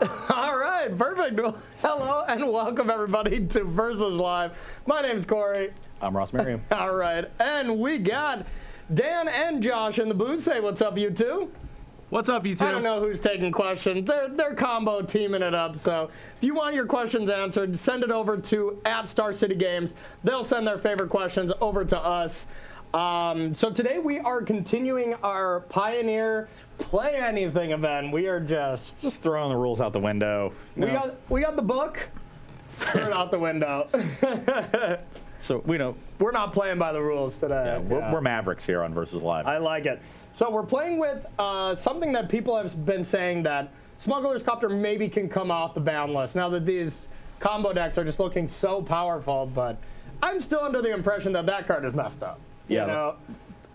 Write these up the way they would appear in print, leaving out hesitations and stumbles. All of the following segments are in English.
All right, perfect. Well, hello and welcome everybody to Versus Live. My name's Corey. I'm Ross Merriam. All right, and we got Dan and Josh in the booth. Say what's up, you two. What's up, you two? I don't know who's taking questions. They're combo teaming it up. So if you want your questions answered, send it over to @StarCityGames. They'll send their favorite questions over to us. So today we are continuing our Pioneer Play Anything event. We are just throwing the rules out the window. we got the book. Throw it out the window. So We're not playing by the rules today. we're Mavericks here on Versus Live. I like it. So we're playing with something that people have been saying that Smuggler's Copter maybe can come off the ban list now that these combo decks are just looking so powerful, but I'm still under the impression that that card is messed up. Yeah, You know?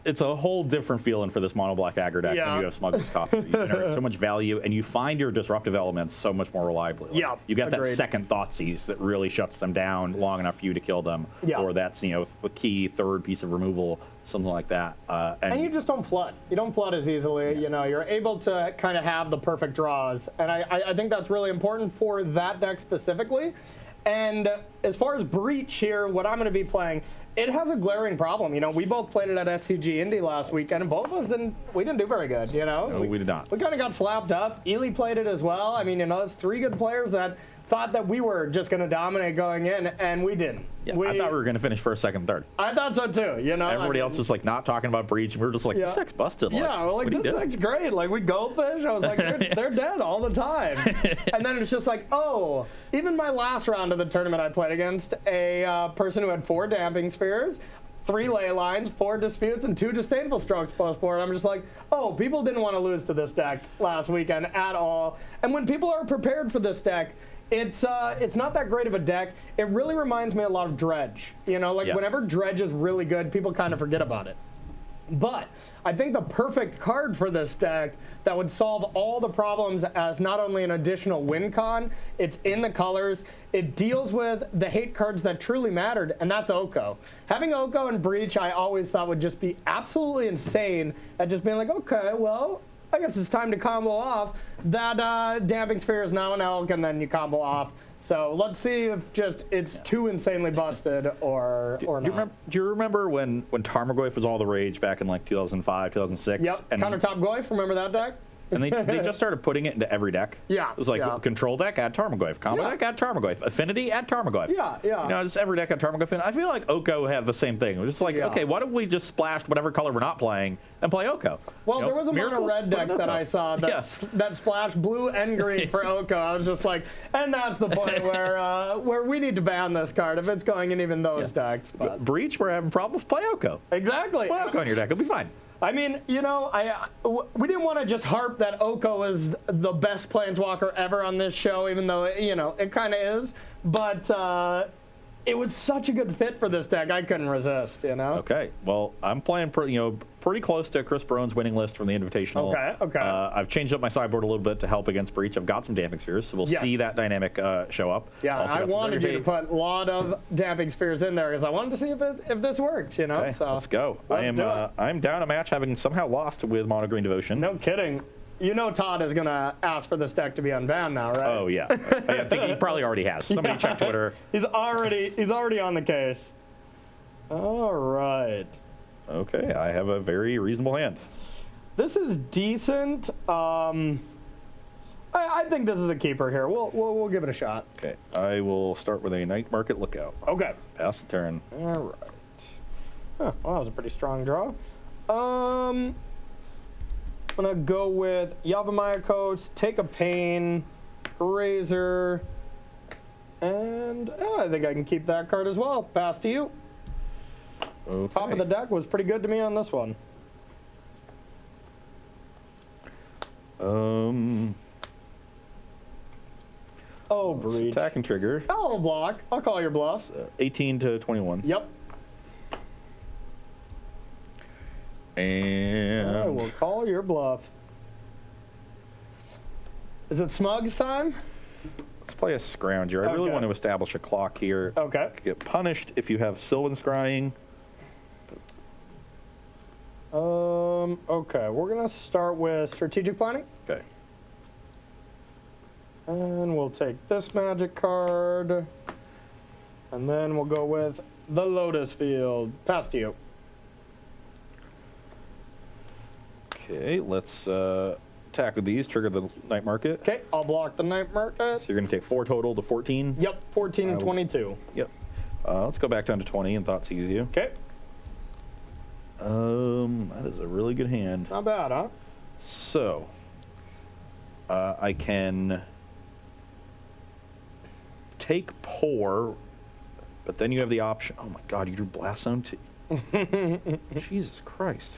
It's a whole different feeling for this mono black aggro deck Yeah. when you have Smuggler's Copter. You generate so much value, and you find your disruptive elements so much more reliably. Like, Yeah, you get agreed. that second Thoughtseize that really shuts them down long enough for you to kill them. Yeah. Or that's a key third piece of removal, something like that. And you just don't flood. You don't flood as easily. Yeah. You're able to kind of have the perfect draws. And I think that's really important for that deck specifically. And as far as Breach here, what I'm going to be playing, it has a glaring problem. We both played it at SCG Indy last weekend, and both of us didn't do very good. No, we did not. We kind of got slapped up. Ely played it as well. I mean, it's three good players that thought that we were just going to dominate going in, and we didn't. Yeah, I thought we were going to finish first, second, third. I thought so too. Everybody else was like not talking about Breach, and we were just like, this deck's busted. This deck's great. Like, we goldfish. I was like, they're dead all the time. And then it's just like, oh, even my last round of the tournament I played against a person who had 4 Damping Spheres, 3 Ley Lines, 4 Disputes, and 2 Disdainful Strokes post board. I'm just like, oh, people didn't want to lose to this deck last weekend at all. And when people are prepared for this deck, it's not that great of a deck. It really reminds me a lot of Dredge. Whenever Dredge is really good, people kind of forget about it. But I think the perfect card for this deck that would solve all the problems as not only an additional win con, it's in the colors, it deals with the hate cards that truly mattered, and that's Oko. Having Oko and Breach, I always thought would just be absolutely insane at just being like, okay, well, I guess it's time to combo off. That Damping Sphere is now an Elk, and then you combo off. So let's see if it's too insanely busted or not. Do you remember when Tarmogoyf was all the rage back in like 2005, 2006? Yep, and Countertop Goyf, remember that deck? And they just started putting it into every deck. Yeah. It was like control deck, add Tarmogoyf. Combo deck, add Tarmogoyf. Affinity, add Tarmogoyf. Yeah. Just every deck had Tarmogoyf. And I feel like Oko had the same thing. It was just like, okay, why don't we just splash whatever color we're not playing and play Oko? Well, there was a mono red deck that I saw that splashed blue and green for Oko. I was just like, and that's the point where we need to ban this card if it's going in even those decks. But. Breach, we're having problems. Play Oko. Exactly. Play Oko in your deck. It'll be fine. I mean, we didn't want to just harp that Oko is the best Planeswalker ever on this show, even though, it kind of is. But it was such a good fit for this deck, I couldn't resist, Okay. Well, I'm playing pretty close to Chris Brown's winning list from the Invitational. Okay. I've changed up my sideboard a little bit to help against Breach. I've got some Damping Spheres, so we'll see that dynamic show up. Yeah, I wanted you to put a lot of Damping Spheres in there because I wanted to see if this works, Okay, so let's go. I'm down a match having somehow lost with Mono Green Devotion. No kidding. Todd is going to ask for this deck to be unbanned now, right? Oh, yeah. I think he probably already has. Somebody check Twitter. He's already on the case. All right. Okay, I have a very reasonable hand. This is decent. I think this is a keeper here. We'll give it a shot. Okay, I will start with a Night Market Lookout. Okay. Pass the turn. All right. Well, that was a pretty strong draw. I'm going to go with Yavimaya Coats, Take a Pain, Razor, and I think I can keep that card as well. Pass to you. Okay. Top of the deck was pretty good to me on this one. Oh, Breach. Attack and trigger. I'll block. I'll call your bluff. 18 to 21. Yep. And I will call your bluff. Is it Smugs time? let's play a Scrounger. I really want to establish a clock here. Okay. Get punished if you have Sylvan Scrying. Okay, we're gonna start with strategic planning. Okay. And we'll take this magic card. And then we'll go with the Lotus Field. Pass to you. Okay, let's attack with these, trigger the night market. Okay, I'll block the night market. So you're going to take 4 total to 14? Yep, 14 and 22. Yep. Let's go back down to 20 and thought seize you. Okay. That is a really good hand. Not bad, huh? So, I can take Pour, but then you have the option. Oh my God, you drew Blast Zone too. Jesus Christ.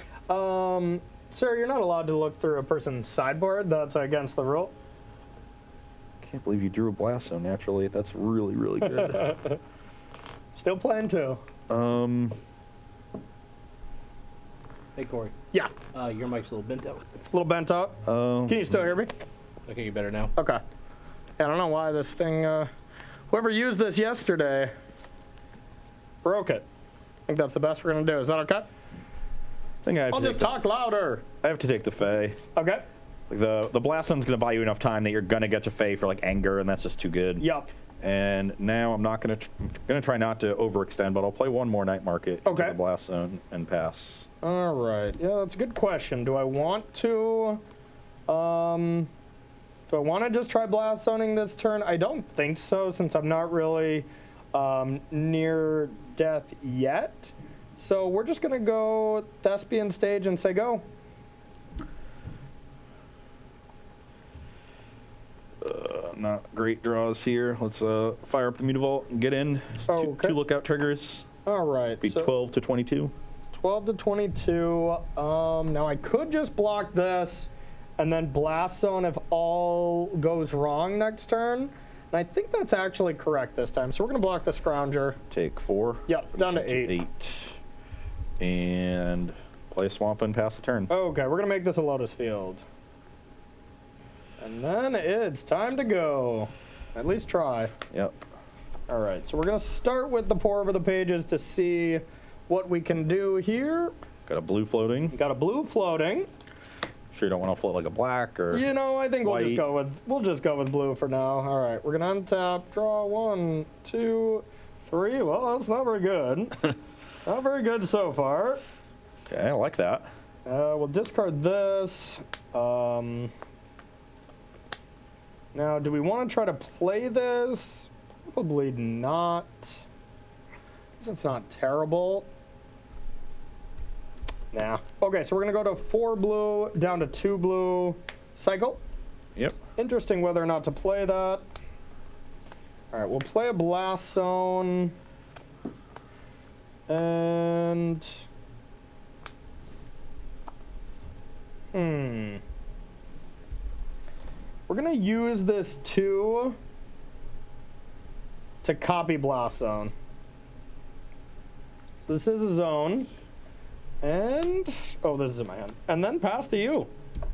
Sir, you're not allowed to look through a person's sideboard. That's against the rule. Can't believe you drew a Blast Zone naturally. That's really, really good. Still playing too. Hey, Corey. Yeah. Your mic's a little bent out. A little bent out. Can you still hear me? Okay, you better now. Okay. Yeah, I don't know why this thing, whoever used this yesterday broke it. I think that's the best we're going to do. Is that okay? I'll just talk louder. I have to take the Fae. Okay. Like the Blast Zone's going to buy you enough time that you're going to get to Fae for like anger, and that's just too good. Yep. And now I'm not going to try not to overextend, but I'll play one more night market into the Blast Zone and pass. All right. Yeah, that's a good question. Do I want to just try Blast Zoning this turn? I don't think so, since I'm not really near death yet. So we're just going to go Thespian stage and say go. Not great draws here. Let's fire up the Mutavault and get in. Two lookout triggers. All right. Be 12 to 22. 12 to 22. Now I could just block this and then Blast Zone if all goes wrong next turn. And I think that's actually correct this time. So we're going to block the Scrounger. Take 4. Yep, down to 8. 8. And play a Swamp and pass the turn. Okay, we're going to make this a Lotus Field. And then it's time to go. At least try. Yep. All right, so we're going to start with the Pour Over the Pages to see what we can do here. Got a blue floating. Got a blue floating. Sure you don't want to float like a black or You know, I think white. we'll just go with blue for now. All right, we're going to untap, draw 1, 2, 3. Well, that's not very good. Not very good so far. Okay, I like that. We'll discard this. Now, do we want to try to play this? Probably not. It's not terrible. Nah. Okay, so we're going to go to 4 blue, down to 2 blue. Cycle. Yep. Interesting whether or not to play that. All right, we'll play a Blast Zone. And... We're going to use this 2 to copy Blast Zone. This is a zone. And... Oh, this is in my hand. And then pass to you.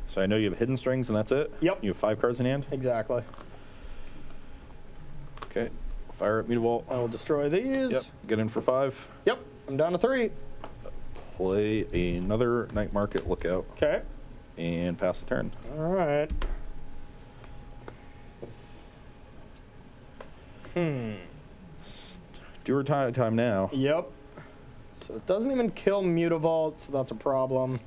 So I know you have hidden strings and that's it? Yep. You have 5 cards in hand? Exactly. Okay. Fire up Mutavault. I will destroy these. Yep. Get in for 5. Yep. I'm down to 3. Play another Night Market Lookout. Okay. And pass the turn. All right. Do or time now. Yep. So it doesn't even kill Mutavault, so that's a problem.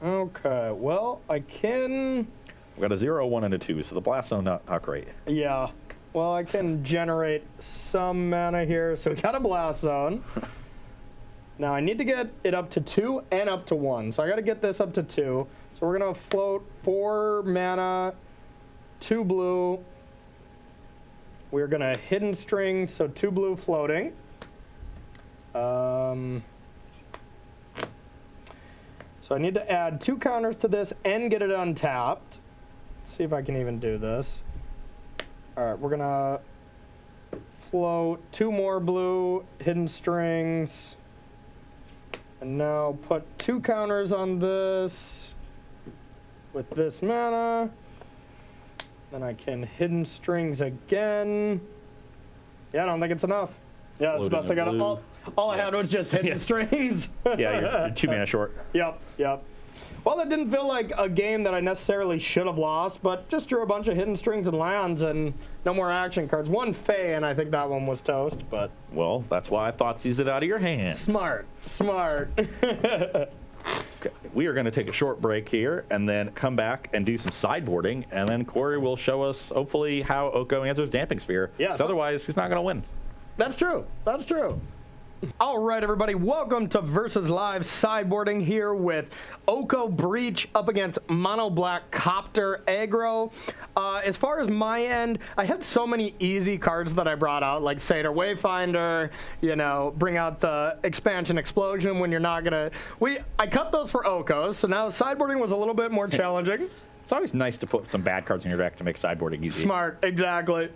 Okay, well, I can... We've got a 0, 1, and a 2, so the Blast Zone not great. Yeah. Well, I can generate some mana here, so we got a Blast Zone. Now, I need to get it up to 2 and up to 1, so I got to get this up to 2. So we're going to float 4 mana, 2 blue. We're going to Hidden String, so 2 blue floating. So I need to add 2 counters to this and get it untapped. Let's see if I can even do this. All right, we're going to float 2 more blue, Hidden Strings. And now put 2 counters on this with this mana. Then I can Hidden Strings again. Yeah, I don't think it's enough. Yeah, that's the best I got. All I had was just hidden strings. Yeah, you're 2 mana short. Yep. Well, that didn't feel like a game that I necessarily should have lost, but just drew a bunch of hidden strings and lands and no more action cards. One Fae, and I think that one was toast, but... Well, that's why I thought seize it out of your hand. Smart. Okay. We are going to take a short break here and then come back and do some sideboarding, and then Corey will show us, hopefully, how Oko answers Damping Sphere. Yes. Otherwise, he's not going to win. That's true. All right, everybody, welcome to Versus Live sideboarding here with Oko Breach up against Mono Black Copter Aggro. As far as my end, I had so many easy cards that I brought out, like Satyr Wayfinder, bring out the Expansion Explosion when you're not going to... I cut those for Oko, so now sideboarding was a little bit more challenging. It's always nice to put some bad cards in your deck to make sideboarding easy. Smart, exactly.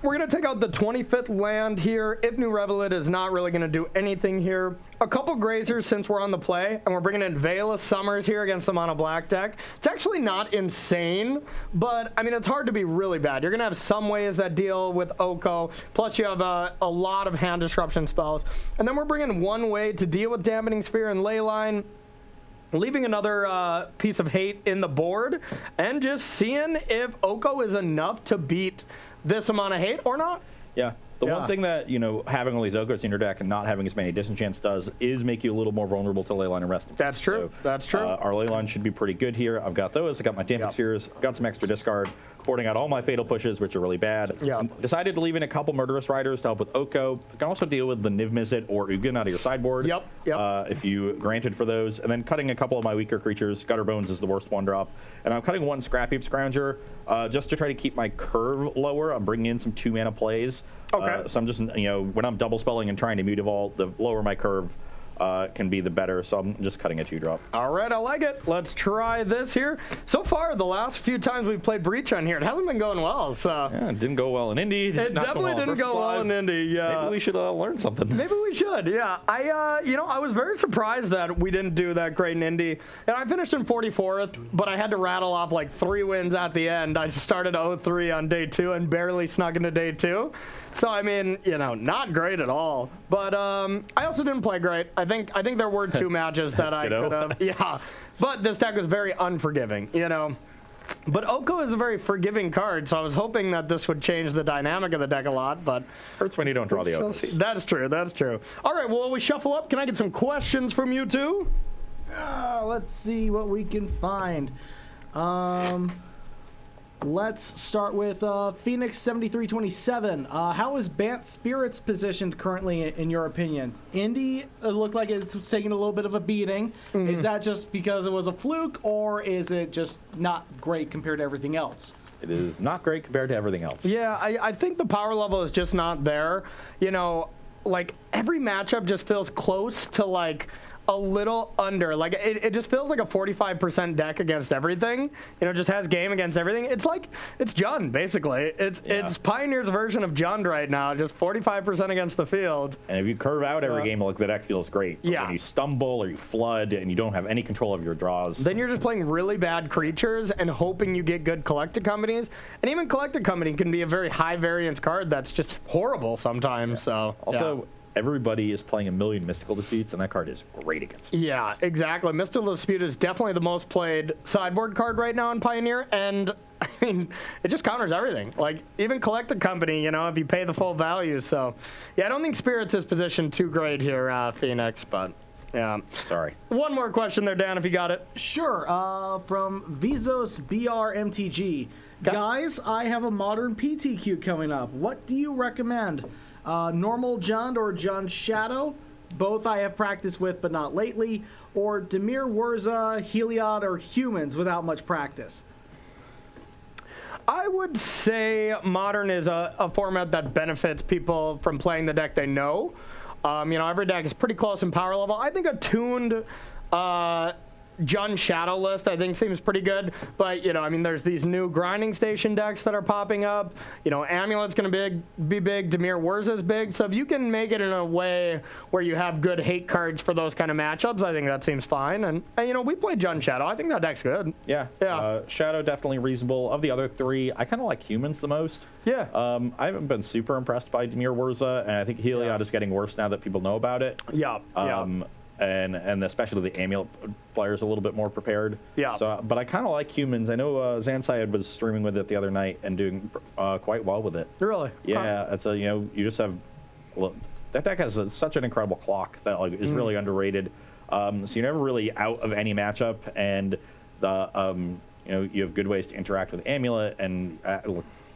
We're going to take out the 25th land here. If New Revelant is not really going to do anything here. A couple grazers since we're on the play, and we're bringing in Veil of Summers here against the Mono Black deck. It's actually not insane, but, I mean, it's hard to be really bad. You're going to have some ways that deal with Oko, plus you have a lot of hand disruption spells. And then we're bringing one way to deal with Dampening Sphere and Leyline, leaving another piece of hate in the board, and just seeing if Oko is enough to beat this amount of hate or not. Yeah. The one thing that, having all these Okos in your deck and not having as many disenchants does is make you a little more vulnerable to Leyline and Resting. That's true. So, That's true. Our Leyline should be pretty good here. I've got those. I got my Damping Spheres. Got some extra discard. Porting out all my Fatal Pushes, which are really bad. Yeah. Decided to leave in a couple Murderous Riders to help with Oko. You can also deal with the Niv Mizzet or Ugin out of your sideboard. Yep. If you granted for those. And then cutting a couple of my weaker creatures. Gutter Bones is the worst one drop. And I'm cutting one Scrap Heap Scrounger just to try to keep my curve lower. I'm bringing in some 2-mana plays. Okay. So I'm just, when I'm double spelling and trying to mute evolve, the lower my curve can be the better. So I'm just cutting a 2-drop. All right, I like it. Let's try this here. So far, the last few times we've played Breach on here, it hasn't been going well. So yeah, it didn't go well in Indy. It definitely didn't go well in Indy. Yeah. Maybe we should learn something. Maybe we should. Yeah. I was very surprised that we didn't do that great in Indy, and I finished in 44th, but I had to rattle off like 3 wins at the end. I started 0-3 on day 2 and barely snuck into day 2. So I mean, not great at all. But I also didn't play great. I think there were 2 matches that I could have. Yeah. But this deck was very unforgiving, But Oko is a very forgiving card, so I was hoping that this would change the dynamic of the deck a lot, but... Hurts when you don't draw the Okos. That's true. All right, well, we shuffle up. Can I get some questions from you two? Let's see what we can find. Let's start with Phoenix 7327. How is Bant Spirits positioned currently in your opinions? Indy looked like it's taking a little bit of a beating. Mm-hmm. Is that just because it was a fluke, or is it just not great compared to everything else? It is not great compared to everything else. Yeah, I think the power level is just not there. Like every matchup just feels close to like a little under. Like it just feels like a 45% deck against everything. Just has game against everything. It's like it's Jund basically. It's Pioneer's version of Jund right now. Just 45% against the field. And if you curve out every game, like the deck feels great. But when you stumble or you flood and you don't have any control of your draws, then you're just playing really bad creatures and hoping you get good Collected Companies. And even Collected Company can be a very high variance card that's just horrible sometimes. Yeah. So also. Everybody is playing a million Mystical Disputes, and that card is great against them. Yeah, exactly. Mystical Dispute is definitely the most played sideboard card right now in Pioneer, and I mean, it just counters everything. Like, even Collected Company, if you pay the full value. So, yeah, I don't think Spirits is positioned too great here, Phoenix, but... Yeah. Sorry. One more question there, Dan, if you got it. Sure. From Vizos BRMTG. Guys, I have a modern PTQ coming up. What do you recommend? Normal Jund or Jund Shadow? Both I have practiced with, but not lately. Or Demir Wurza, Heliod, or Humans without much practice? I would say Modern is a format that benefits people from playing the deck they know. Every deck is pretty close in power level. I think a tuned Jun Shadow list, I think, seems pretty good. But, you know, I mean, there's these new grinding station decks that are popping up. You know, Amulet's going to be big. Dimir Wurza's big. So if you can make it in a way where you have good hate cards for those kind of matchups, I think that seems fine. And you know, we played Jun Shadow. I think that deck's good. Yeah. Shadow definitely reasonable. Of the other three, I kind of like humans the most. Yeah. I haven't been super impressed by Dimir Wurza, and I think Heliod is getting worse now that people know about it. Yeah. And especially the Amulet players a little bit more prepared. Yeah. So, but I kind of like humans. I know Zansayed was streaming with it the other night and doing quite well with it. Really? Yeah. It's you know, you just have that deck has such an incredible clock that like is really underrated. So you're never really out of any matchup, and the you know, you have good ways to interact with Amulet and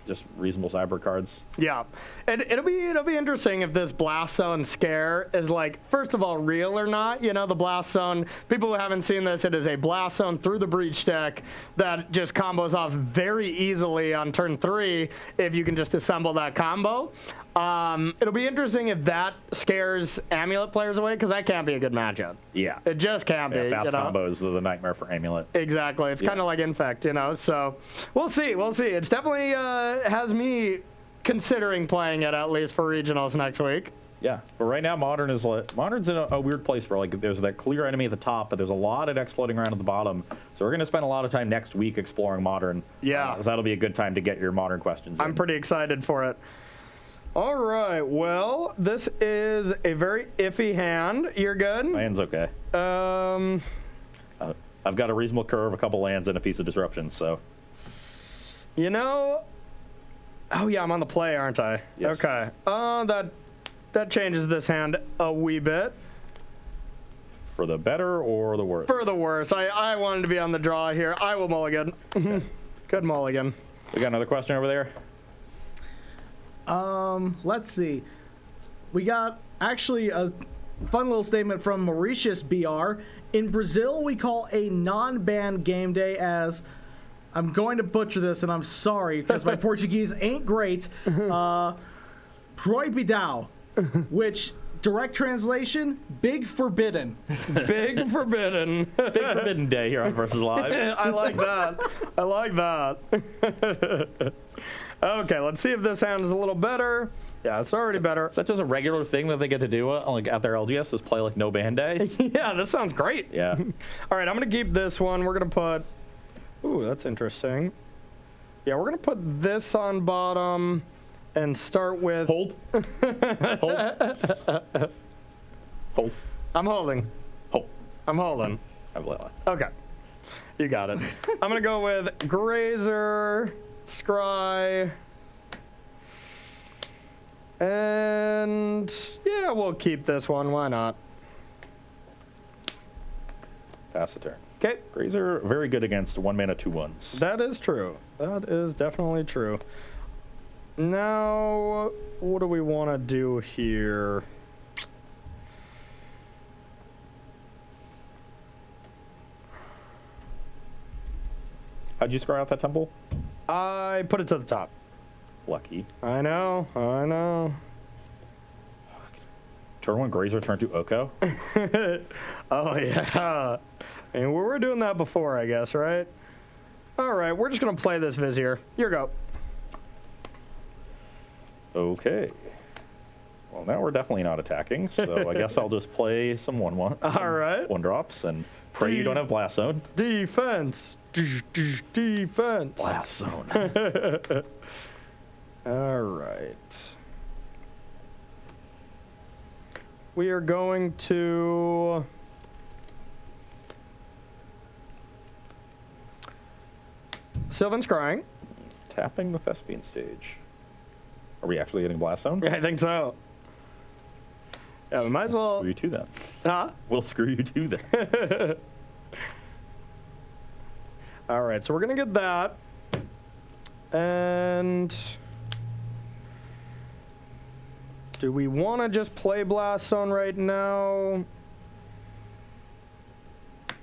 just reasonable cyber cards. Yeah, and it'll be interesting if this Blast Zone scare is like, first of all, real or not. You know, the Blast Zone, people who haven't seen this, it is a Blast Zone through the Breach deck that just combos off very easily on turn 3 if you can just assemble that combo. It'll be interesting if that scares Amulet players away, because that can't be a good matchup. Yeah. It just can't be. Fast you know? combos are the nightmare for Amulet. Exactly. It's kind of like Infect, you know. So we'll see. We'll see. It's definitely has me considering playing it at least for regionals next week. Yeah, but right now Modern's in a weird place where like there's that clear enemy at the top, but there's a lot of decks floating around at the bottom. So we're gonna spend a lot of time next week exploring Modern. Yeah, so that'll be a good time to get your Modern questions in. I'm pretty excited for it. All right, well, this is a very iffy hand. You're good? My hand's okay. I've got a reasonable curve, a couple lands, and a piece of disruption, so. You know, oh yeah, I'm on the play, aren't I? Yes. Okay. That changes this hand a wee bit. For the better or the worse? For the worse. I wanted to be on the draw here. I will mulligan. Okay. Good mulligan. We got another question over there? Let's see. We got actually a fun little statement from Mauritius BR. In Brazil, we call a non-banned game day as, I'm going to butcher this and I'm sorry because my Portuguese ain't great, proibidão, which direct translation, big forbidden. Big forbidden. Big forbidden day here on Versus Live. I like that. I like that. Okay, let's see if this hand is a little better. Yeah, it's already better. Is that just a regular thing that they get to do like at their LGS is play like no band day? Yeah, this sounds great. Yeah. All right, I'm going to keep this one. We're going to put... Ooh, that's interesting. Yeah, we're going to put this on bottom and start with... Hold. Hold. Hold. I'm holding. Hold. I'm holding. Okay. You got it. I'm going to go with Grazer, Scry, and yeah, we'll keep this one. Why not? Pass the turn. Okay. Grazer, very good against 1-mana 2/1s. That is true. That is definitely true. Now, what do we want to do here? How'd you scry out that temple? I put it to the top. Lucky. I know. I know. Turn 1 Grazer, turn 2 Oko. Oh, yeah. And we were doing that before, I guess, right? All right, we're just going to play this Vizier. Your go. Okay. Well, now we're definitely not attacking, so I guess I'll just play some 1/1. All right. 1-drops and pray you don't have Blast Zone. Defense. Defense. Blast Zone. All right. We are going to... Sylvan's Scrying. Tapping the Thespian stage. Are we actually getting Blast Zone? Yeah, I think so. Yeah, we might as well... Screw you too then. Huh? We'll screw you too then. All right, so we're going to get that. And... do we want to just play Blast Zone right now?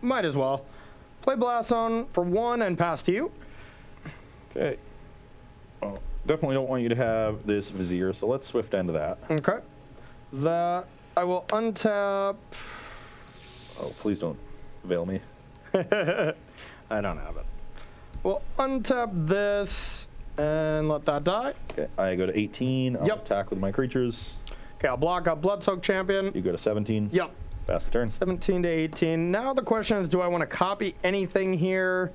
Might as well. Play Blast Zone for 1 and pass to you. Okay. Well, definitely don't want you to have this Vizier, so let's Swift end that. Okay. That I will untap. Oh, please don't veil me. I don't have it. We'll untap this and let that die. Okay, I go to 18. I'll Yep. attack with my creatures. Okay, I'll block up Bloodsoaked Champion. You go to 17. Yep. Pass the turn. 17 to 18. Now the question is, do I want to copy anything here?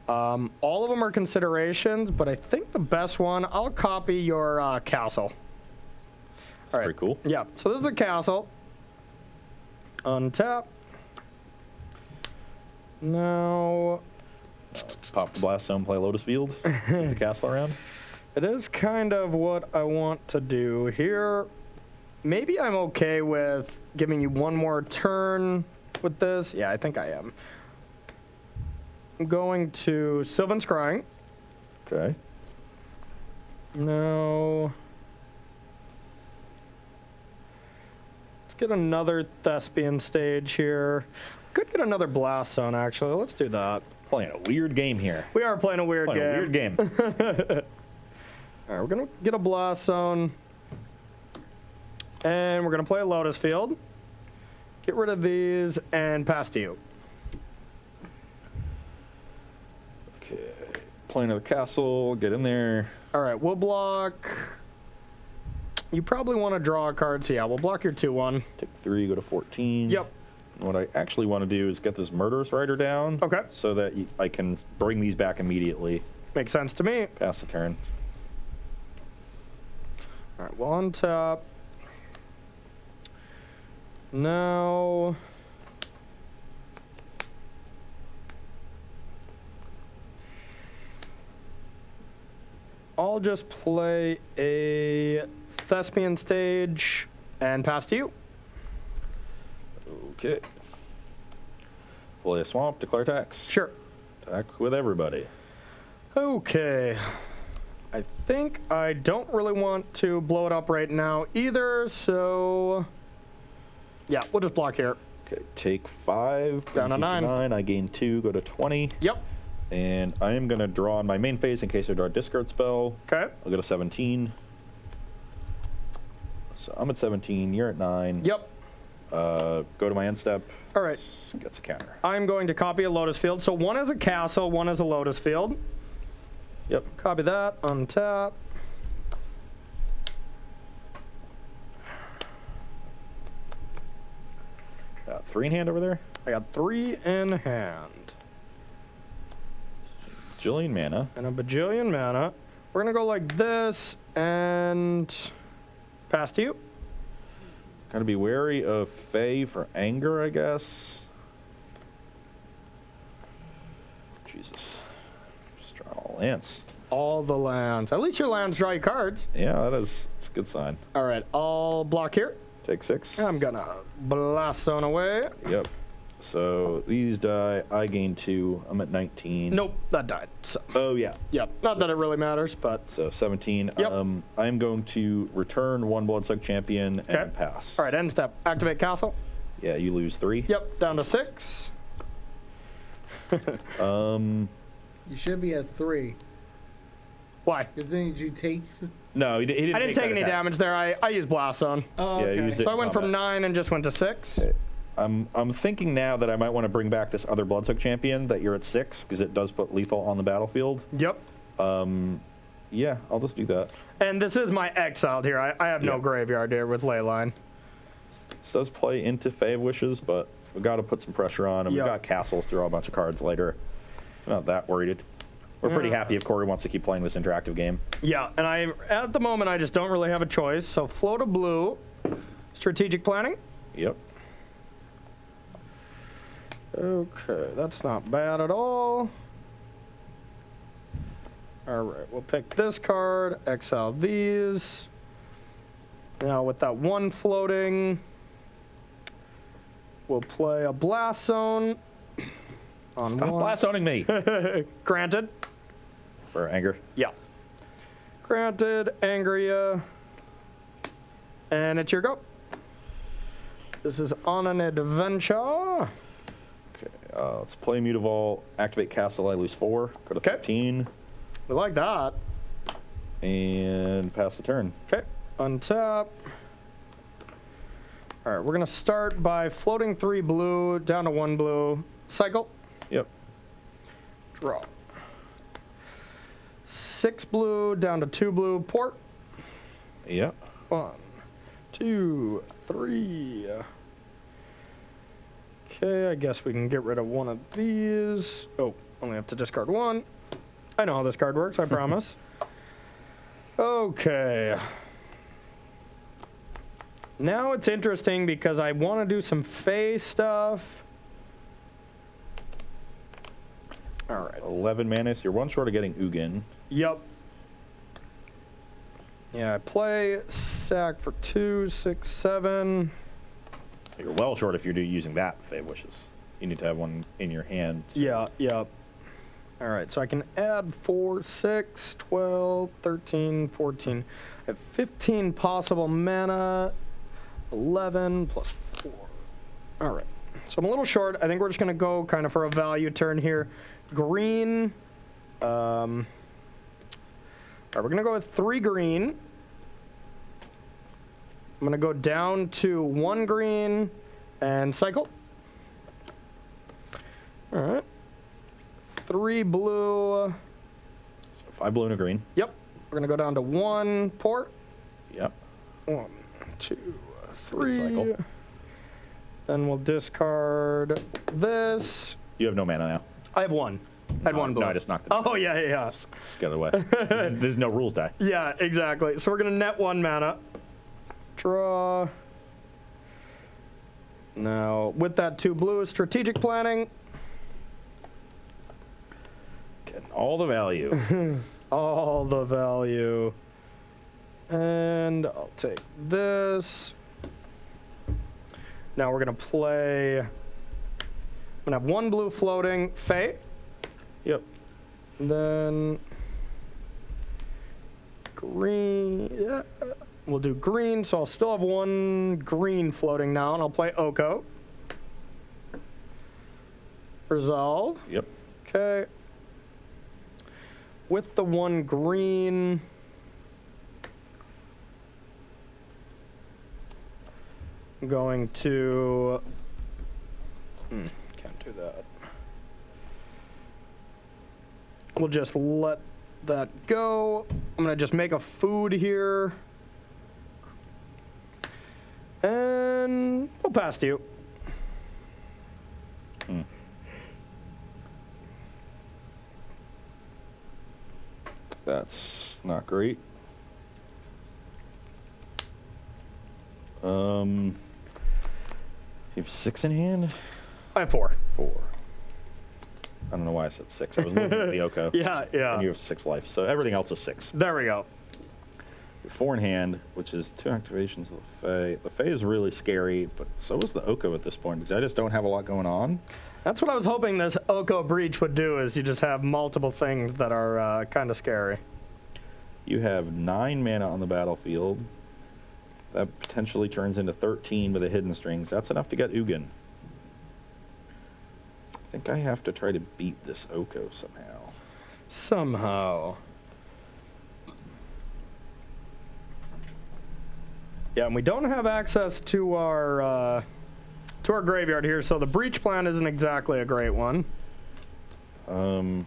All of them are considerations, but I think the best one, I'll copy your castle. That's pretty cool. Yeah, so this is a castle. Untap. Now, Pop the Blast Zone, play Lotus Field. Get the castle around. it is kind of what I want to do here. Maybe I'm okay with giving you one more turn with this. Yeah, I think I am. I'm going to Sylvan Scrying. Okay. Now, let's get another Thespian stage here. Could get another Blast Zone, actually. Let's do that. Playing a weird game here. We are playing a weird Playing game. a weird game. All right, we're going to get a Blast Zone. And we're going to play a Lotus Field. Get rid of these and pass to you. Okay. Play another castle. Get in there. All right, we'll block. You probably want to draw a card, so yeah, we'll block your 2-1. Take 3, go to 14. Yep. And what I actually want to do is get this Murderous Rider down. Okay. So that I can bring these back immediately. Makes sense to me. Pass the turn. All right, we'll untap. Now, I'll just play a Thespian stage and pass to you. Okay. Play a Swamp, declare tax. Sure. Attack with everybody. Okay. I think I don't really want to blow it up right now either, so yeah, we'll just block here. Okay, take 5. Down to 9. I gain 2, go to 20. Yep. And I am going to draw on my main phase in case I draw a discard spell. Okay. I'll go to 17. So I'm at 17, you're at 9. Yep. Go to my end step. All right. Gets a counter. I'm going to copy a Lotus Field. So one is a castle, one is a Lotus Field. Yep. Copy that, untap. Got 3 in hand over there. I got 3 in hand. Jillian mana. And a bajillion mana. We're going to go like this and pass to you. Gotta be wary of Fae for anger, I guess. Jesus. Just draw all lands. All the lands. At least your lands draw you cards. Yeah, that's a good sign. All right, I'll block here. Take 6. I'm going to Blast Zone away. Yep. So these die. I gain 2. I'm at 19. Nope, that died. So, Oh, yeah. yep, not that it really matters, but So 17. Yep. I'm going to return 1 Bloodsuck Champion Okay. and pass. all right, end step. Activate castle. Yeah, you lose 3. Yep, down to 6. You should be at 3. Why? Because then you take. No, he didn't. I didn't take any damage there. I used Blast Zone. Oh, Yeah, okay. you used it. So I went from Combat. 9 and just went to 6. I'm thinking now that I might want to bring back this other Bloodsuck Champion that you're at 6 because it does put lethal on the battlefield. Yep. Yeah, I'll just do that. And this is my exiled here. I have no Yeah. graveyard here with Leyline. This does play into Fae of Wishes, but we've got to put some pressure on, and Yep. we've got castles to draw a bunch of cards later. I'm not that worried. We're pretty happy if Corey wants to keep playing this interactive game. Yeah, and at the moment I just don't really have a choice. So float a blue, strategic planning. Yep. Okay, that's not bad at all. All right, we'll pick this card, exile these. Now with that 1 floating, we'll play a Blast Zone on Stop 1. blast zoning me Granted. for anger. Yeah. Granted, Angria. And it's your go. This is on an adventure. Okay, let's play Mutavault, activate Castle, I lose 4, go to Okay. 15, We like that. and pass the turn. Okay, untap. All right, we're going to start by floating 3 blue down to 1 blue. Cycle. Yep. Draw. 6 blue down to 2 blue. Port. Yep. 1, 2, 3. Okay, I guess we can get rid of one of these. Oh, only have to discard one. I know how this card works, I promise. Okay. Now it's interesting because I want to do some Fae stuff. All right. 11 mana, so you're one short of getting Ugin. Yep. Yeah, I play sack for 2, 6, 7. You're well short if you're using that Fae Wishes. You need to have one in your hand. Yeah, yep. All right, so I can add 4, 6, 12, 13, 14. I have 15 possible mana. 11 plus 4. All right, so I'm a little short. I think we're just going to go kind of for a value turn here. Green. All right, we're going to go with 3 green. I'm going to go down to 1 green and cycle. All right. 3 blue. So 5 blue and a green. Yep. We're going to go down to 1 port. Yep. 1, 2, Good 3. cycle. Then we'll discard this. You have no mana now. I have 1. I had 1 blue. No, I just knocked it. Oh, yeah. Just get it away. There's no rules die. Yeah, exactly. So we're going to net 1 mana. Draw. Now, with that 2 blue, strategic planning. Getting all the value. All the value. And I'll take this. Now we're going to play. I'm going to have 1 blue floating. Fae. Yep. Then green. Yeah. We'll do green, so I'll still have 1 green floating now, and I'll play Oko. Resolve. Yep. Okay. With the 1 green, I'm going to. Can't do that. We'll just let that go. I'm going to just make a food here. And we'll pass to you. That's not great. You have 6 in hand? I have 4. 4. I don't know why I said 6. I was looking at the Oko. Yeah, yeah. And you have 6 life, so everything else is 6. There we go. 4 in hand, which is 2 activations of the Fae. The Fae is really scary, but so is the Oko at this point, because I just don't have a lot going on. That's what I was hoping this Oko Breach would do, is you just have multiple things that are kind of scary. You have 9 mana on the battlefield. That potentially turns into 13 with the hidden strings. That's enough to get Ugin. I think I have to try to beat this Oko somehow. Somehow. Yeah, and we don't have access to our graveyard here, so the breach plan isn't exactly a great one. I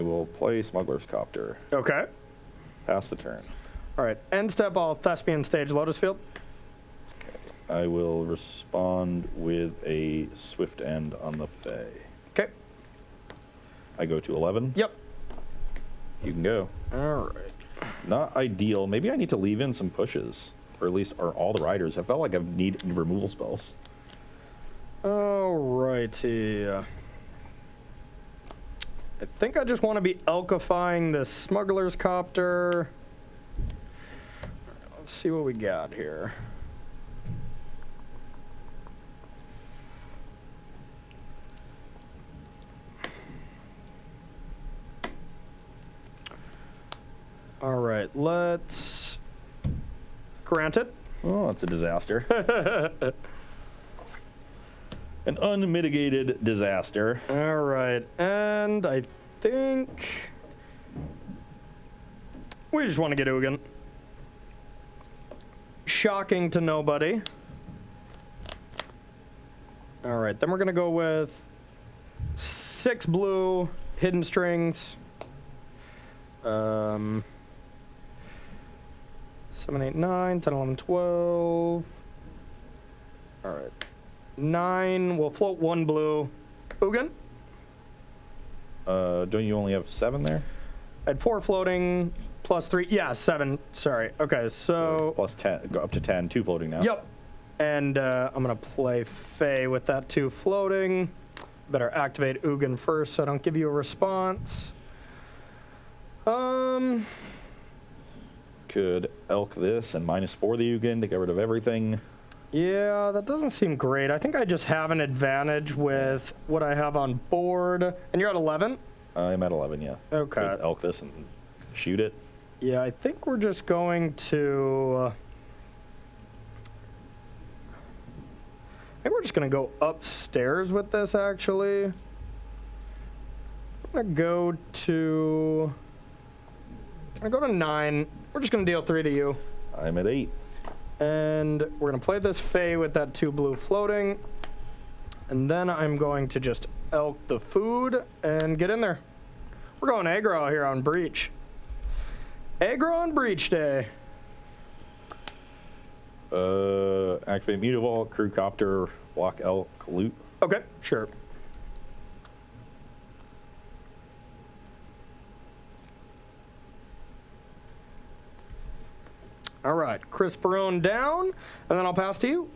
will play Smuggler's Copter. Okay. Pass the turn. All right. End step, I'll Thespian Stage Lotus Field. I will respond with a Swift End on the Fae. Okay. I go to 11. Yep. You can go. All right. Not ideal. Maybe I need to leave in some pushes. Or at least are all the riders. I felt like I need removal spells. All righty. I think I just want to be alchifying this Smuggler's Copter. Let's see what we got here. All right, let's grant it. Oh, that's a disaster. An unmitigated disaster. All right, and I think we just want to get Ugin. Shocking to nobody. All right, then we're going to go with 6 blue, hidden strings. 7, 8, 9, 10, 11, 12. All right. 9, we'll float 1 blue. Ugin? Don't you only have 7 there? I had 4 floating, plus 3. Yeah, 7. Sorry. Okay, so plus 10, go up to 10, 2 floating now. Yep. And I'm going to play Fae with that 2 floating. Better activate Ugin first so I don't give you a response. Could elk this and -4 the Ugin to get rid of everything. Yeah, that doesn't seem great. I think I just have an advantage with what I have on board. And you're at 11? I'm at 11, yeah. Okay. Could elk this and shoot it. Yeah, I think we're just going to... I think we're just going to go upstairs with this, actually. I'm going to go to... I'm going to go to 9. We're just going to deal 3 to you. I'm at 8. And we're going to play this Fae with that 2 blue floating. And then I'm going to just elk the food and get in there. We're going aggro here on Breach. Aggro on Breach Day. Activate Mutavault, Crew Copter, block elk, loot. Okay, sure. All right, Chris Barone down, and then I'll pass to you.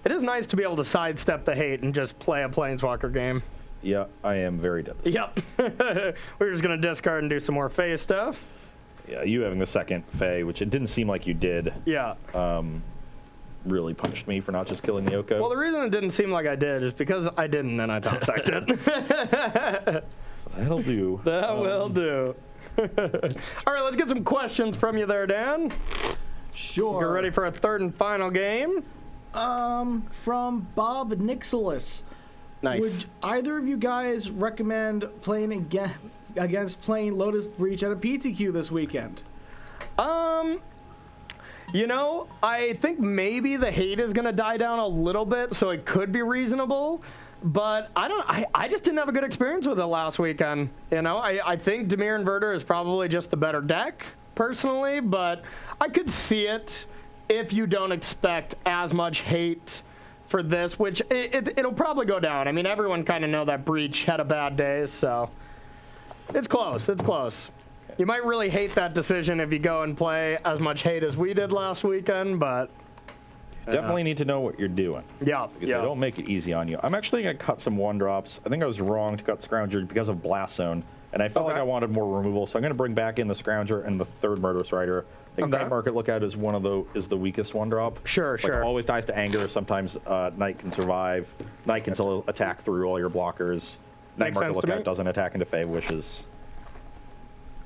It is nice to be able to sidestep the hate and just play a Planeswalker game. Yeah, I am very dead. Yep. We're just going to discard and do some more Fae stuff. Yeah, you having the second Fae, which it didn't seem like you did, Yeah. really punished me for not just killing the Oko. Well, the reason it didn't seem like I did is because I didn't and I top stacked it. That'll do. That will do. All right, let's get some questions from you there, Dan. Sure. You're ready for a third and final game? From Bob Nixolis. Nice. Would either of you guys recommend playing against playing Lotus Breach at a PTQ this weekend? You know, I think maybe the hate is going to die down a little bit, so it could be reasonable. But I just didn't have a good experience with it last weekend. You know, I think Dimir Inverter is probably just the better deck, personally, but I could see it if you don't expect as much hate for this, which it'll probably go down. I mean, everyone kind of know that Breach had a bad day, so it's close. It's close. You might really hate that decision if you go and play as much hate as we did last weekend, but... Definitely need to know what you're doing. Yeah, Because yeah. they don't make it easy on you. I'm actually going to cut some 1-drops. I think I was wrong to cut Scrounger because of Blast Zone, and I felt like I wanted more removal, so I'm going to bring back in the Scrounger and the 3rd Murderous Rider. I think Night Market Lookout is the weakest 1-drop. Sure, sure. Always dies to anger. Sometimes Night can survive. Night can still attack through all your blockers. Night Makes Market sense to me. Lookout doesn't attack into Fae Wishes.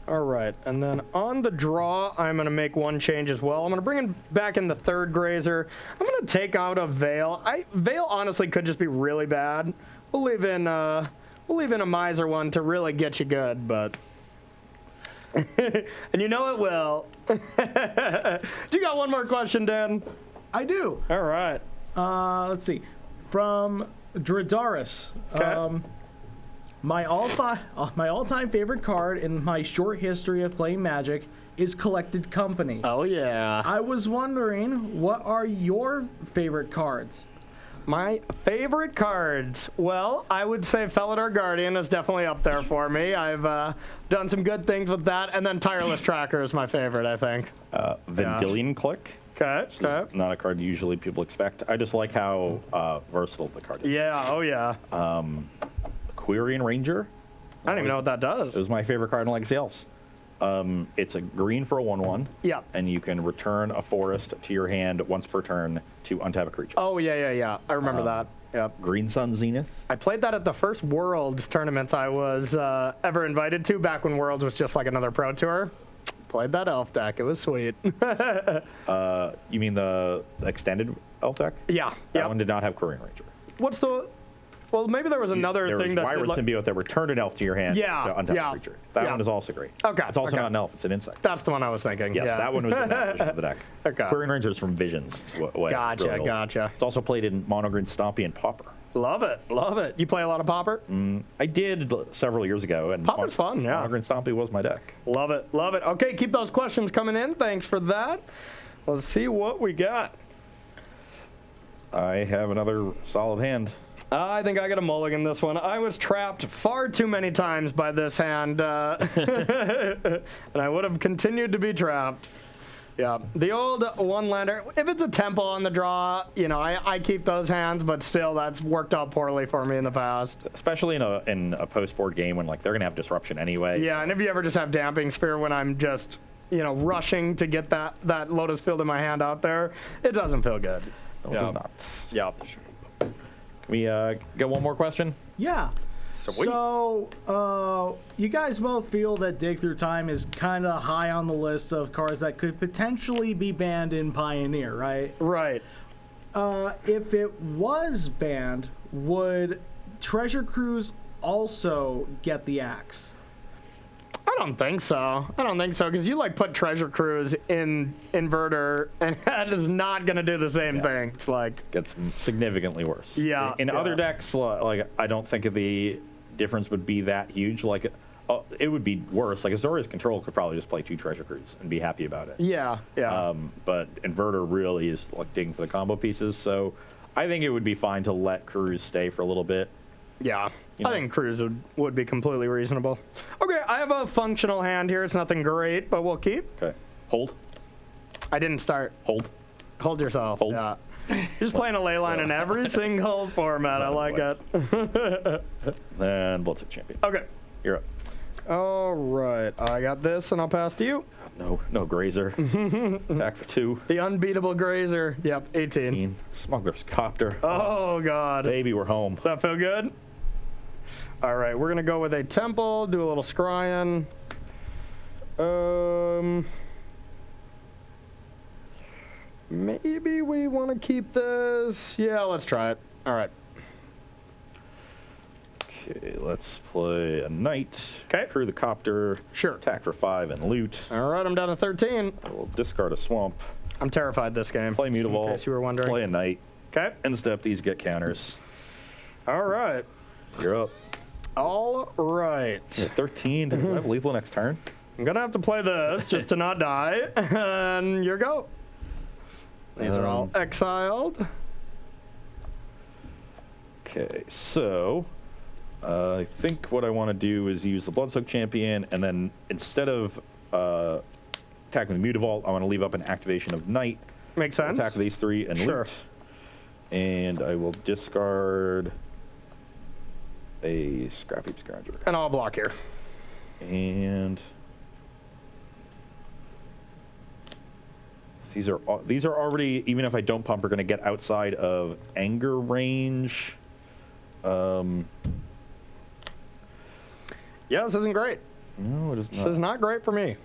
All right, and then on the draw, I'm going to make one change as well. I'm going to bring back in the 3rd Grazer. I'm going to take out a Veil. Veil honestly could just be really bad. We'll leave in a Miser one to really get you good, but... and you know it will. Do you got one more question, Dan? I do. All right. Let's see. From Dradaris. Okay. My all-time favorite card in my short history of playing Magic is Collected Company. Oh, yeah. I was wondering, what are your favorite cards? My favorite cards. Well, I would say Felidar Guardian is definitely up there for me. I've done some good things with that. And then Tireless Tracker is my favorite, I think. Vendilion Click. Okay. Not a card usually people expect. I just like how versatile the card is. Yeah, oh yeah. Quirion Ranger. I don't even know what that does. It was my favorite card in Legacy Elves. It's a green for a 1/1. Yeah. And you can return a forest to your hand once per turn to untap a creature. Oh, yeah. I remember that. Yep. Green Sun Zenith. I played that at the first Worlds tournaments I was ever invited to, back when Worlds was just like another pro tour. Played that elf deck. It was sweet. You mean the extended elf deck? Yeah. That one did not have Quirion Ranger. What's the... Well, maybe there was another there thing was that Wyvern did, Symbiote that returned an elf to your hand Yeah, to untap yeah, a creature. That yeah. one is also great. Okay, It's also okay. not an elf, it's an insect. That's the one I was thinking. Yes, yeah. that one was in that version of the deck. Okay. Querying Rangers from Visions. Is what Gotcha, really old. gotcha. It's also played in Mono Green Stompy and Pauper. Love it, love it. You play a lot of Pauper? I did several years ago, and Pauper's fun, yeah. Mono Green Stompy was my deck. Love it, love it. Okay, keep those questions coming in. Thanks for that. Let's see what we got. I have another solid hand. I think I got a mulligan this one. I was trapped far too many times by this hand, and I would have continued to be trapped. Yeah, the old one-lander. If it's a temple on the draw, you know, I keep those hands, but still, that's worked out poorly for me in the past. Especially in a post-board game when like they're gonna have disruption anyway. Yeah, and if you ever just have Damping Sphere when I'm just, you know, rushing to get that Lotus Field in my hand out there, it doesn't feel good. No, it does not. Yeah. Can we get one more question? Yeah. Sweet. So, you guys both feel that Dig Through Time is kind of high on the list of cards that could potentially be banned in Pioneer, right? Right. If it was banned, would Treasure Cruise also get the axe? I don't think so. I don't think so, because you like put Treasure Cruise in Inverter, and that is not going to do the same thing. It's like Gets significantly worse. Yeah, In yeah. other decks, like I don't think the difference would be that huge. Like it would be worse. Like Azorius Control could probably just play 2 Treasure Cruise and be happy about it. yeah. But Inverter really is like digging for the combo pieces. So I think it would be fine to let Cruise stay for a little bit. Yeah. You I know. think Cruise would be completely reasonable. Okay, I have a functional hand here. It's nothing great, but we'll keep. Okay. Hold. I didn't start. Hold. Hold yourself. Hold. Yeah. You're just playing a ley line in every single format. I like it. Then Bloodsuck Champion. Okay. You're up. All right. I got this, and I'll pass to you. No Grazer. Attack for 2. The unbeatable Grazer. Yep, 18. Smuggler's Copter. Oh, God. Baby, we're home. Does that feel good? All right, we're going to go with a temple, do a little scrying. Maybe we want to keep this. Yeah, let's try it. All right. Okay, let's play a Knight. 'Kay. Crew the Copter. Sure. Attack for 5 and loot. All right, I'm down to 13. I will discard a Swamp. I'm terrified this game. Play just in Mutavault. case you were wondering. Play a Knight. Okay. End step, these get counters. All right. You're up. All right. You're 13. Do you have lethal next turn? I'm going to have to play this just to not die. And your go. These are all exiled. Okay, so I think what I want to do is use the Bloodsoak Champion, and then instead of attacking the Mutavault, I want to leave up an activation of Knight. Makes sense. Attack these 3 and Sure. loot. And I will discard a Scrap Heap Scrounger. And I'll block here. And these are already, even if I don't pump, are going to get outside of anger range. Yeah, this isn't great. No, it is This not. is not great for me.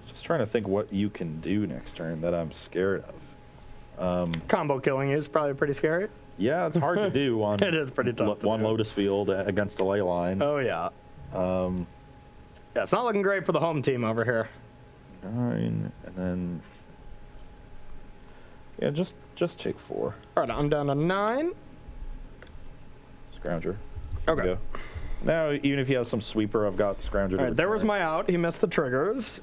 Just trying to think what you can do next turn that I'm scared of. Combo killing is probably pretty scary. Yeah, it's hard to do on It is pretty tough to one do. Lotus field against a ley line. Oh, yeah. Yeah, it's not looking great for the home team over here. 9, and then yeah, just take 4. All right, I'm down to 9. Scrounger. There Okay. we go. Now, even if you have some sweeper, I've got Scrounger. All right, there was my out. He missed the triggers.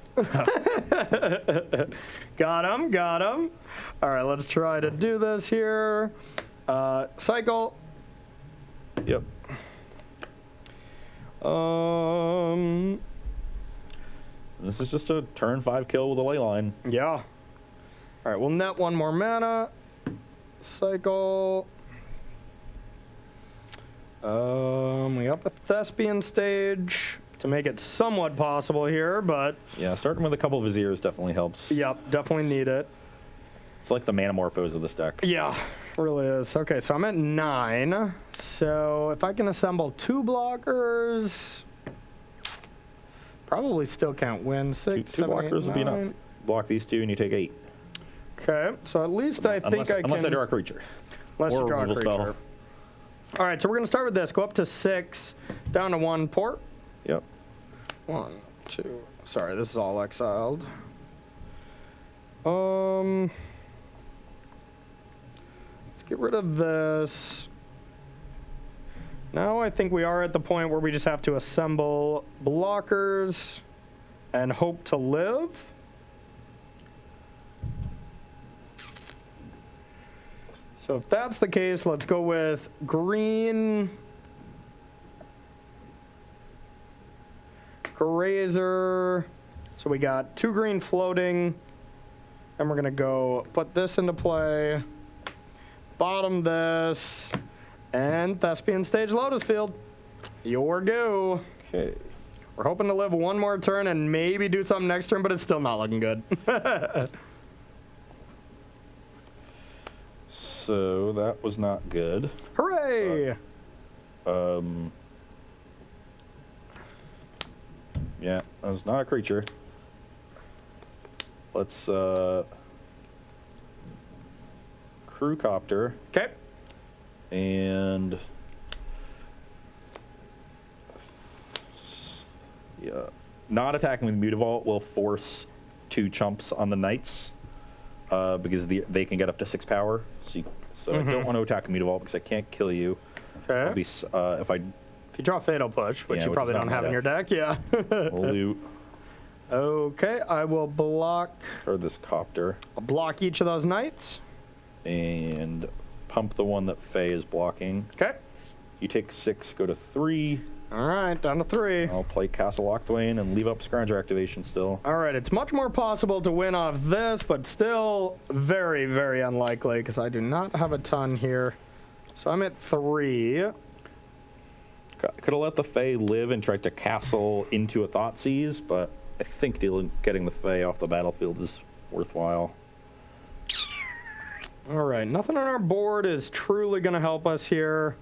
Got him, got him. All right, let's try to do this here. Cycle. Yep. This is just a turn 5 kill with a ley line. Yeah. All right, we'll net 1 more mana. Cycle. We got the Thespian stage to make it somewhat possible here, but Yeah, starting with a couple of Viziers definitely helps. yep, definitely need it. It's like the Manamorphos of this deck. Yeah, really is. Okay, so I'm at 9. So if I can assemble 2 blockers, probably still can't win. 6, Two 7, 8, blockers would be 9. enough. Block these 2 and you take 8. Okay, so at least I think I can. Unless I draw a creature. Unless you Or draw a removal creature. spell. All right, so we're going to start with this. Go up to 6, down to 1 port. Yep. 1, 2. Sorry, this is all exiled. Let's get rid of this. Now I think we are at the point where we just have to assemble blockers and hope to live. So if that's the case, let's go with green Grazer. So we got 2 green floating, and we're gonna go put this into play, bottom this, and Thespian Stage Lotus Field. Your go. Okay. We're hoping to live one more turn and maybe do something next turn, but it's still not looking good. So that was not good. Hooray! Yeah, that was not a creature. Let's crew copter Okay. and yeah, not attacking with Mutavault will force 2 chumps on the knights because they can get up to 6 power. So I don't want to attack Mutavault because I can't kill you. Okay. I'll be, if I If you draw Fatal Push, which Yeah, you which probably is not don't in my have in your deck, yeah. loot Okay, I will block. or this copter I'll block each of those knights. and pump the one that Faye is blocking. Okay. You take 6, go to 3. All right, down to 3. I'll play Castle Lochthwain and leave up Scrounger activation still. All right, it's much more possible to win off this, but still very, very unlikely because I do not have a ton here. So I'm at 3. Could have let the Fae live and tried to castle into a Thoughtseize, but I think getting the Fae off the battlefield is worthwhile. All right, nothing on our board is truly going to help us here.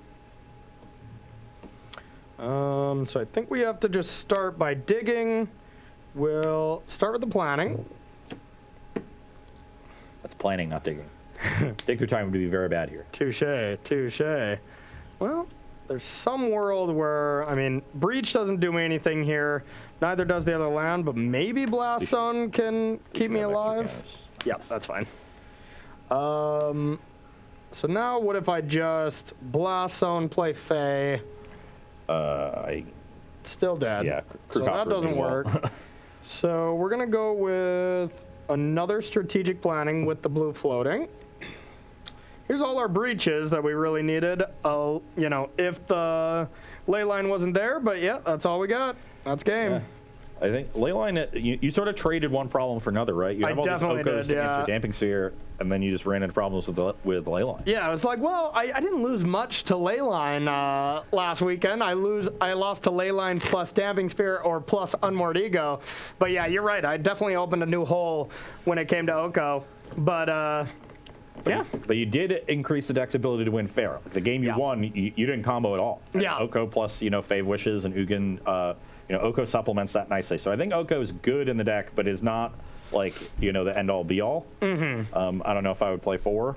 So I think we have to just start by digging. We'll start with the planning. That's planning, not digging. Dig through time would be very bad here. Touche, touche. Well, there's some world where, I mean, Breach doesn't do me anything here. Neither does the other land, but maybe Blast Zone can keep me alive. Yep, that's fine. So now what if I just Blast Zone, play Fae? Still dead. Yeah, so that doesn't work. So we're going to go with another strategic planning with the blue floating. Here's all our breaches that we really needed. You know, if the ley line wasn't there, but yeah, that's all we got. That's game. Yeah. I think Leyline, you sort of traded one problem for another, right? You have all these definitely Okos did, to answer Damping Sphere, and then you just ran into problems with Leyline. Yeah, I was like, well, I didn't lose much to Leyline last weekend. I lost to Leyline plus Damping Spear or plus Unmoored Ego. But yeah, you're right. I definitely opened a new hole when it came to Oko. But yeah. But you did increase the deck's ability to win fair. The game you won, you didn't combo at all. And Yeah. Oko plus, Fave Wishes and Ugin, Oko supplements that nicely. So I think Oko is good in the deck, but is not like, the end-all be-all. Mm-hmm. I don't know if I would play 4.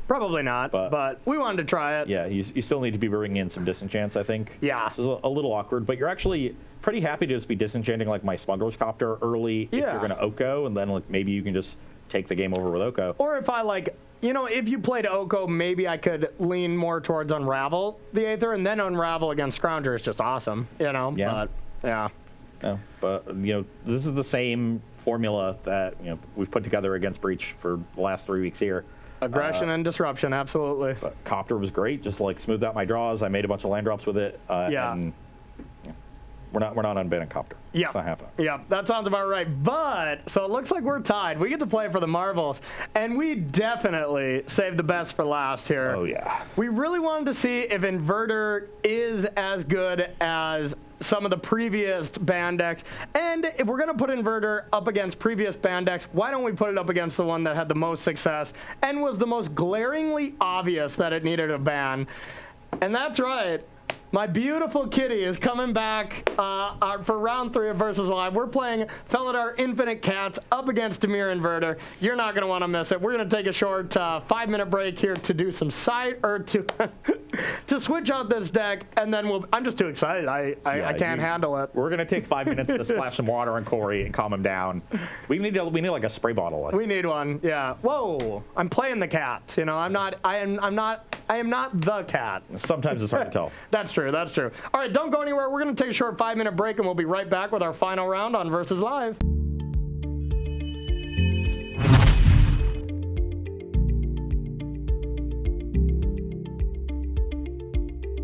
Probably not, but we wanted to try it. Yeah, you still need to be bringing in some disenchants, I think. Yeah. This is a little awkward, but you're actually pretty happy to just be disenchanting like my Smuggler's Copter early if you're going to Oko, and then maybe you can just take the game over with Oko. Or if I if you played Oko, maybe I could lean more towards Unravel the Aether, and then Unravel against Scrounger is just awesome, Yeah. But, yeah. No, but, this is the same formula that, we've put together against Breach for the last 3 weeks here. Aggression and disruption, absolutely. But Copter was great, just smoothed out my draws. I made a bunch of land drops with it. And, we're not unbanning Copter. Yeah. It's not happening. Yeah, that sounds about right. But, so it looks like we're tied. We get to play for the marbles. And we definitely saved the best for last here. Oh, yeah. We really wanted to see if Inverter is as good as some of the previous ban decks. And if we're going to put Inverter up against previous ban decks, why don't we put it up against the one that had the most success and was the most glaringly obvious that it needed a ban? And that's right. My beautiful kitty is coming back for round 3 of Versus Live. We're playing Felidar Infinite Cats up against Dimir Inverter. You're not going to want to miss it. We're going to take a short 5-minute break here to do some to switch out this deck, and then I'm just too excited. I can't handle it. We're going to take 5 minutes to splash some water on Corey and calm him down. We need like a spray bottle. We need one, yeah. Whoa, I'm playing the cat. You know, I am not the cat. Sometimes it's hard to tell. That's true. All right, don't go anywhere. We're going to take a short 5-minute break, and we'll be right back with our final round on Versus Live.